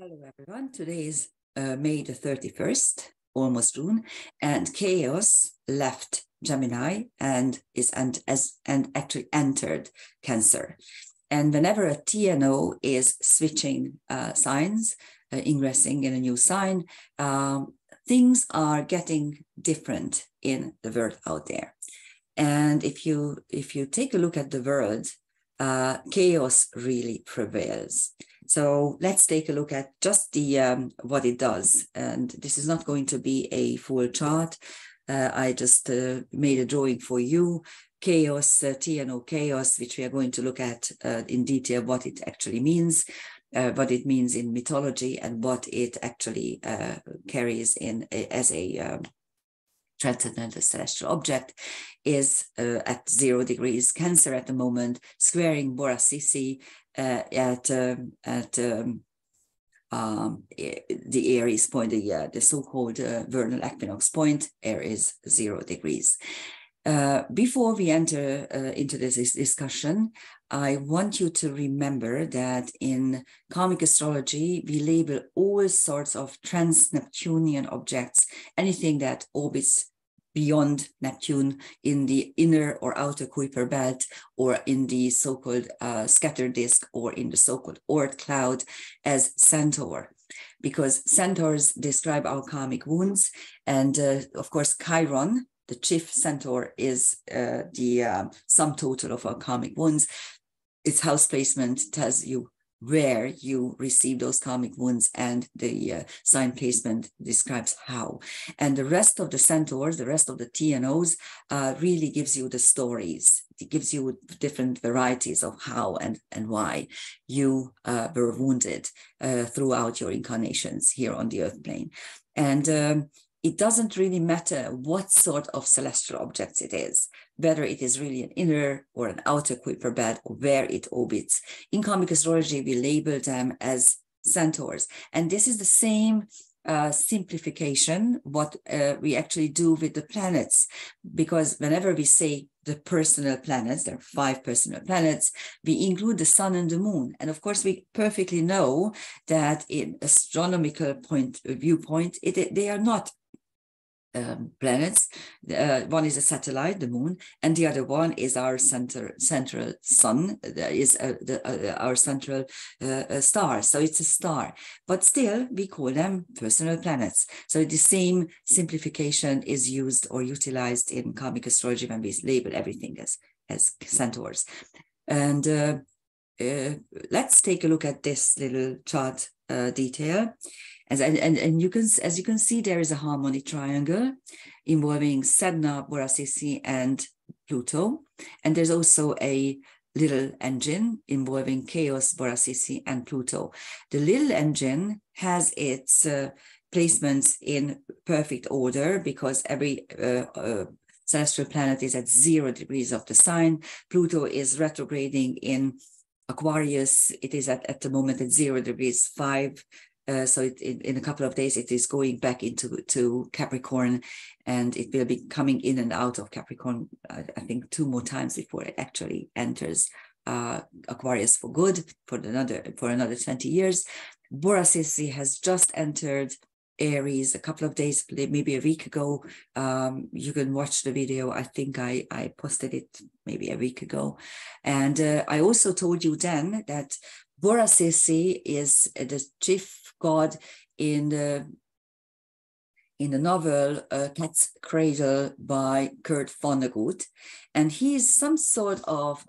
Hello, everyone. Today is May the 31st, almost June, and Chaos left Gemini and actually entered Cancer. And whenever a TNO is switching signs, ingressing in a new sign, things are getting different in the world out there. And if you take a look at the world, chaos really prevails. So let's take a look at just the what it does. And this is not going to be a full chart. I just made a drawing for you. Chaos, TNO chaos, which we are going to look at in detail, what it actually means, what it means in mythology, and what it actually carries in as a transcendental celestial object, is at 0 degrees Cancer at the moment, squaring Borasisi at the Aries point, the so-called vernal equinox point. Aries 0 degrees. Before we enter into this discussion, I want you to remember that in karmic astrology, we label all sorts of trans-Neptunian objects, anything that orbits beyond Neptune in the inner or outer Kuiper belt, or in the so-called scatter disk, or in the so-called Oort cloud, as centaur, because centaurs describe our karmic wounds. And of course, Chiron, the chief centaur, is the sum total of our karmic wounds. Its house placement tells you where you receive those karmic wounds, and the sign placement describes how. And the rest of the centaurs, the rest of the TNOs, really gives you the stories. It gives you different varieties of how and why you were wounded throughout your incarnations here on the earth plane. And it doesn't really matter what sort of celestial objects it is, whether it is really an inner or an outer Kuiper belt, or where it orbits. In karmic astrology, we label them as centaurs. And this is the same simplification what we actually do with the planets, because whenever we say the personal planets, there are 5 personal planets, we include the sun and the moon. And of course, we perfectly know that in astronomical viewpoint, they are not planets. One is a satellite, the moon, and the other one is our central sun, is our central star. So it's a star, but still we call them personal planets. So the same simplification is used or utilized in karmic astrology when we label everything as centaurs. And let's take a look at this little chart detail. And you can, as you can see, there is a harmonic triangle involving Sedna, Borasisi, and Pluto. And there's also a little engine involving Chaos, Borasisi, and Pluto. The little engine has its placements in perfect order, because every celestial planet is at 0 degrees of the sign. Pluto is retrograding in Aquarius. It is at the moment at 0 degrees 5. So in a couple of days, it is going back into Capricorn, and it will be coming in and out of Capricorn, I think 2 more times before it actually enters Aquarius for good, for another 20 years. Borasisi has just entered Aries a couple of days, maybe a week ago. You can watch the video. I think I posted it maybe a week ago. And I also told you then that Borasisi is the chief god in the novel Cat's Cradle by Kurt Vonnegut. And he is some sort of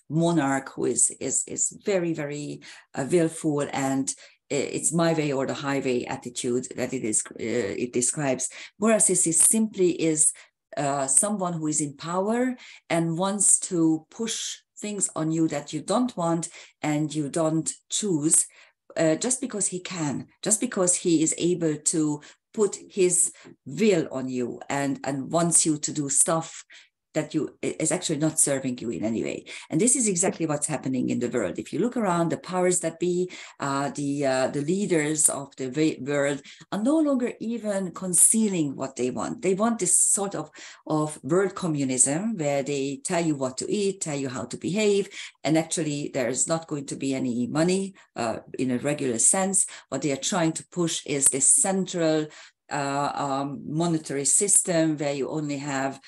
monarch who is very, very willful, and it's my way or the highway attitude that it describes. Borasisi simply is someone who is in power and wants to push things on you that you don't want and you don't choose, just because he can, just because he is able to put his will on you and wants you to do stuff that is actually not serving you in any way. And this is exactly what's happening in the world. If you look around, the powers that be, the leaders of the world are no longer even concealing what they want. They want this sort of world communism where they tell you what to eat, tell you how to behave, and actually there's not going to be any money in a regular sense. What they are trying to push is this central monetary system where you only have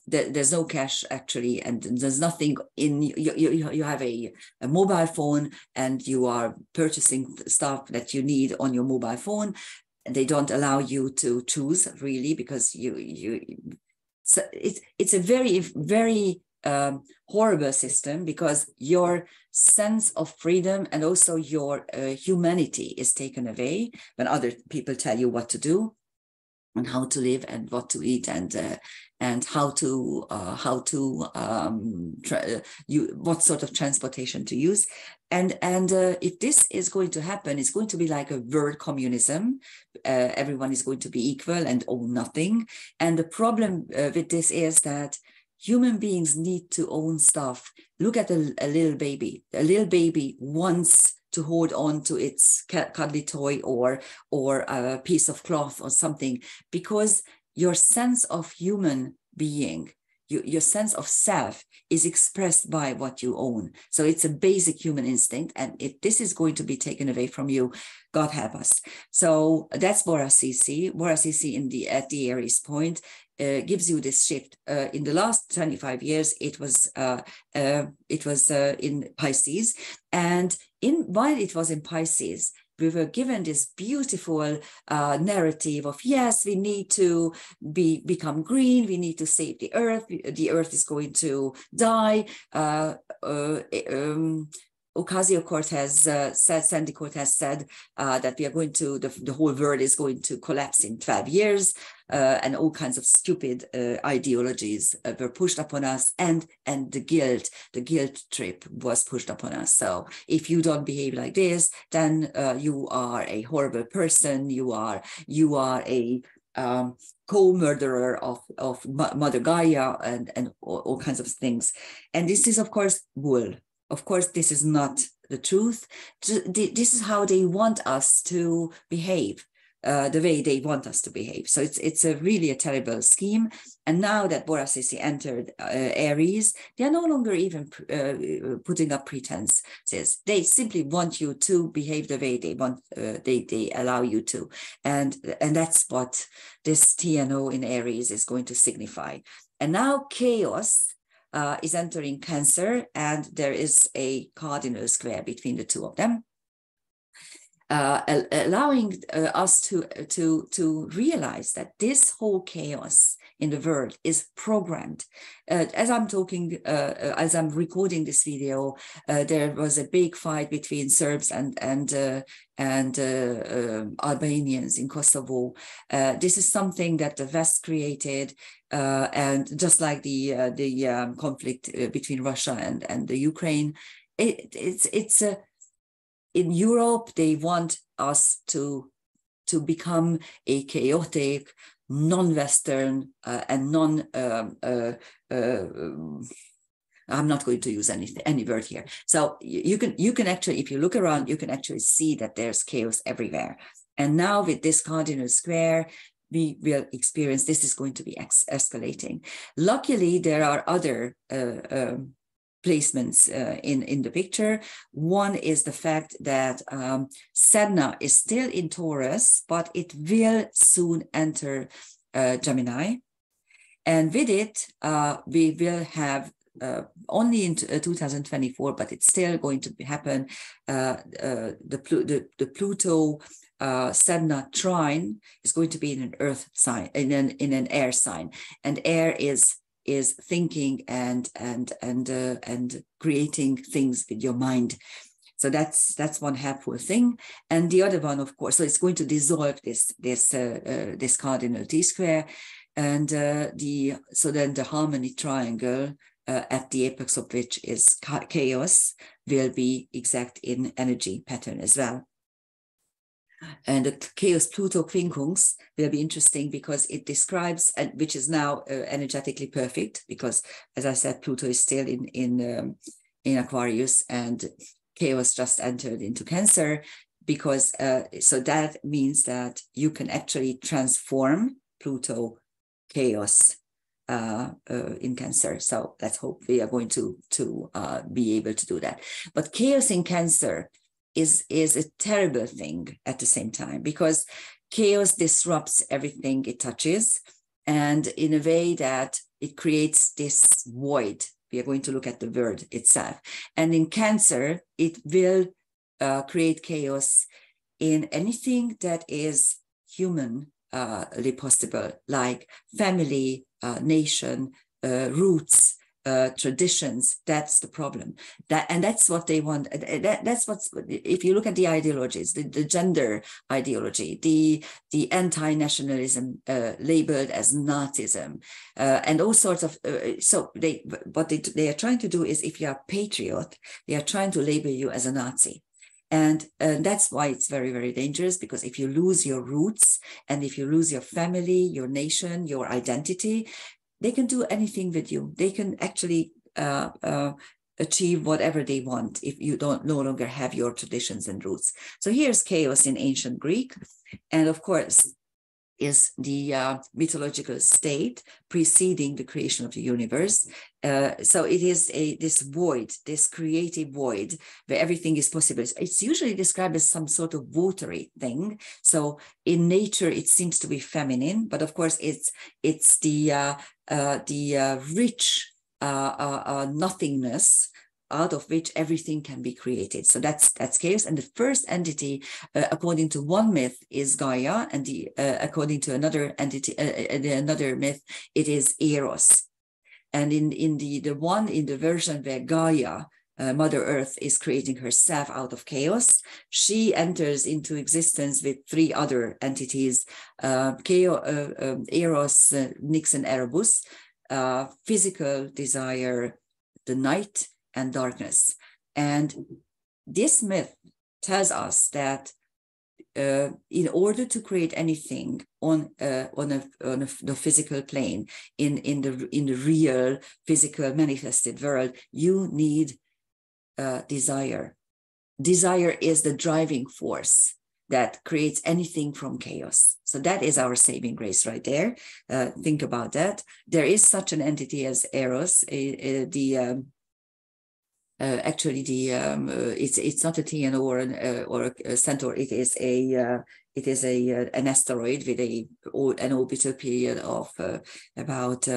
there's no cash actually, and there's nothing in you have a mobile phone and you are purchasing stuff that you need on your mobile phone. They don't allow you to choose really, because so it's a very, very horrible system, because your sense of freedom and also your humanity is taken away when other people tell you what to do and how to live and what to eat and what sort of transportation to use. And if this is going to happen, it's going to be like a world communism. Everyone is going to be equal and own nothing. And the problem with this is that human beings need to own stuff. Look at a little baby. A little baby wants to hold on to its cuddly toy or a piece of cloth or something, because your sense of human being, your sense of self is expressed by what you own. So it's a basic human instinct. And if this is going to be taken away from you, God help us. So that's Borasisi. Borasisi at the Aries point gives you this shift. In the last 25 years, it was in Pisces, and while it was in Pisces, we were given this beautiful narrative of, yes, we need to become green, we need to save the earth is going to die. Ocasio-Cortez said, Sandy Cortez said that we are going to, the whole world is going to collapse in 12 years, and all kinds of stupid ideologies were pushed upon us, and the guilt trip was pushed upon us. So if you don't behave like this, then you are a horrible person. You are a co-murderer of Mother Gaia and all kinds of things. And this is, of course, bull. Of course, this is not the truth. This is how they want us to behave, the way they want us to behave. So it's really a terrible scheme. And now that Borasisi entered Aries, they are no longer even putting up pretenses. They simply want you to behave the way they want. They allow you to, and that's what this TNO in Aries is going to signify. And now chaos is entering Cancer, and there is a cardinal square between the two of them, allowing us to realize that this whole chaos in the world is programmed. As I'm talking, as I'm recording this video, there was a big fight between Serbs and Albanians in Kosovo. This is something that the West created, and just like the conflict between Russia and the Ukraine, it's in Europe, they want us to become a chaotic, non-Western and I'm not going to use any word here. So you can actually, if you look around, you can actually see that there's chaos everywhere. And now with this cardinal square, we will experience this is going to be escalating. Luckily, there are other placements in the picture. One is the fact that Sedna is still in Taurus, but it will soon enter Gemini. And with it, we will have only in 2024, but it's still going to happen. The Pluto Sedna trine is going to be in an earth sign, in an air sign, and air is thinking and creating things with your mind. So that's one helpful thing. And the other one, of course, so it's going to dissolve this cardinal T square, and so then the harmony triangle at the apex of which is chaos will be exact in energy pattern as well. And the chaos Pluto quincunx will be interesting because it describes, which is now energetically perfect, because as I said, Pluto is still in Aquarius and chaos just entered into Cancer, because so that means that you can actually transform Pluto chaos in Cancer. So let's hope we are going to be able to do that. But chaos in Cancer is a terrible thing at the same time, because chaos disrupts everything it touches, and in a way that it creates this void. We are going to look at the word itself. And in Cancer, it will create chaos in anything that is humanly possible, like family, nation, roots, traditions. That's the problem. That's what they want. That's what's, if you look at the ideologies, the gender ideology, the anti-nationalism labeled as Nazism, and all sorts of. So what they are trying to do is, if you are a patriot, they are trying to label you as a Nazi. And that's why it's very, very dangerous, because if you lose your roots and if you lose your family, your nation, your identity, they can do anything with you. They can actually achieve whatever they want if you no longer have your traditions and roots. So here's chaos in ancient Greek. And of course, is the mythological state preceding the creation of the universe. So it is this void, this creative void where everything is possible. It's usually described as some sort of watery thing. So in nature, it seems to be feminine, but of course, it's the rich nothingness out of which everything can be created. So that's chaos. And the first entity, according to one myth, is Gaia, and according to another entity, another myth, it is Eros. And in the version where Gaia, Mother Earth, is creating herself out of chaos, she enters into existence with three other entities: Eros, Nyx, and Erebus, physical desire, the night, and darkness. And this myth tells us that in order to create anything on the physical plane, in the real physical manifested world, you need desire. Desire is the driving force that creates anything from chaos. So that is our saving grace right there. Think about that. There is such an entity as Eros, actually, it's not a TNO or a centaur. It is an asteroid with an orbital period of about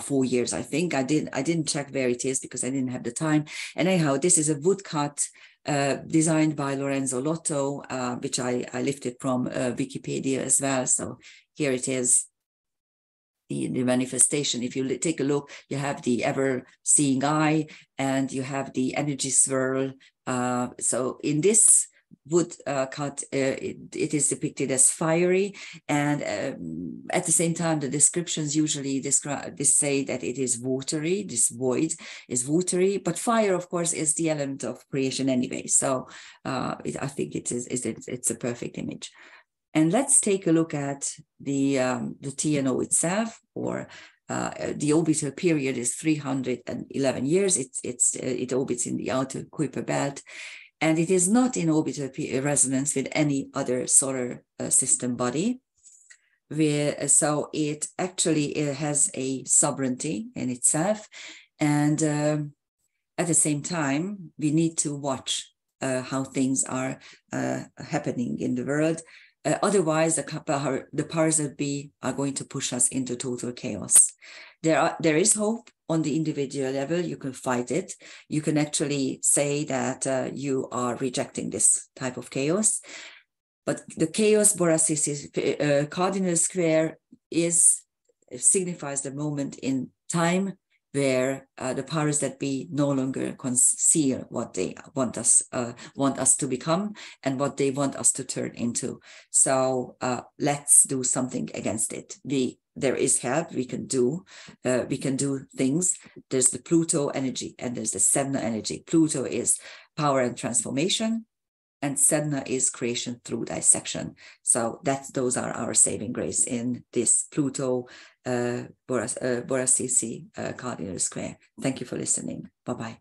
4 years, I think. I didn't check where it is because I didn't have the time. And anyhow, this is a woodcut designed by Lorenzo Lotto, which I lifted from Wikipedia as well. So here it is. The manifestation. If you take a look, you have the ever-seeing eye, and you have the energy swirl. So in this wood cut, it is depicted as fiery, and at the same time, the descriptions usually say that it is watery. This void is watery, but fire, of course, is the element of creation anyway. So I think it's a perfect image. And let's take a look at the TNO itself, or the orbital period is 311 years. It orbits in the outer Kuiper belt, and it is not in orbital resonance with any other solar system body. So it actually has a sovereignty in itself, and at the same time, we need to watch how things are happening in the world. Otherwise, the powers that be are going to push us into total chaos. There is hope on the individual level. You can fight it. You can actually say that you are rejecting this type of chaos. But the chaos Borasisi cardinal square signifies the moment in time where the powers that be no longer conceal what they want us to become and what they want us to turn into. So let's do something against it. There is help. We can do things. There's the Pluto energy and there's the Sedna energy. Pluto is power and transformation. and Sedna is creation through dissection. So those are our saving grace in this Pluto Borasisi cardinal square. Thank you for listening. Bye-bye.